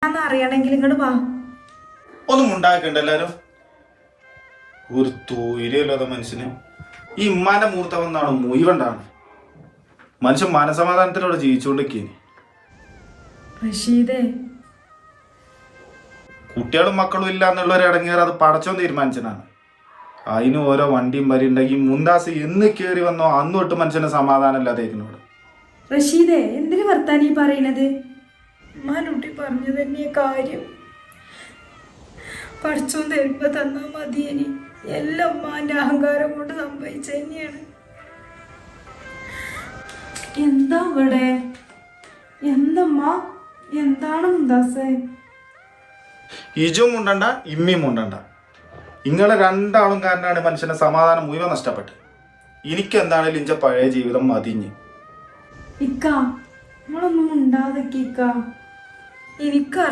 അറിയണമെങ്കിൽ ഇങ്ങോട്ട് വാ. ഒന്നും ഉണ്ടാക്കണ്ട എല്ലാരും. ഒരു തൊഴിലല്ലാതെ മനുഷ്യന് ഈ ഉമ്മാന്റെ മൂർത്തം എന്നാണ് മുഴുവണ്ടാണ്. മനുഷ്യൻ മനസമാധാനത്തിലൂടെ ജീവിച്ചുകൊണ്ടിരിക്കേന്. റഷീദേ, കുട്ടികളും മക്കളും ഇല്ല എന്നുള്ളൊരു ഇടങ്ങേറ് അത് പടച്ചോൻ തീരുമാനിച്ചതാണ്. അതിന് ഓരോ വണ്ടിയും വരി ഉണ്ടെങ്കിൽ മുന്താസ് എന്ന് കയറി വന്നോ അന്ന് തൊട്ട് മനുഷ്യന് സമാധാനം ഇല്ലാതേക്കിനോട്. റഷീദേ, എന്തിനു വർത്താനീ പറയണത്? ഉമ്മാനുട്ടി പറഞ്ഞു തന്നെ കാര്യം. പഠിച്ചോ തരുമ്പോ തന്നാ മതിയനി. എല്ലാം ഉമ്മാന്റെ അഹങ്കാരം കൊണ്ട് സംഭവിച്ച തന്നെയാണ്. എന്താ ഇവിടെ? എന്തമ്മ? എന്താണ് മുന്താസേ? ഇജും ഉണ്ടണ്ട ഇമ്മിയും ഉണ്ടണ്ട. ഇങ്ങളെ രണ്ടാളും കാരനാണ് മനുഷ്യന്റെ സമാധാനം മുഴുവൻ നഷ്ടപ്പെട്ടത്. എനിക്കെന്താണേലും ഇഞ്ച പഴയ ജീവിതം മതിഞ്ഞ്. ഇക്ക, നിങ്ങളൊന്നും ഉണ്ടാതൊക്കെ ഇക്ക. എനിക്കറിയാം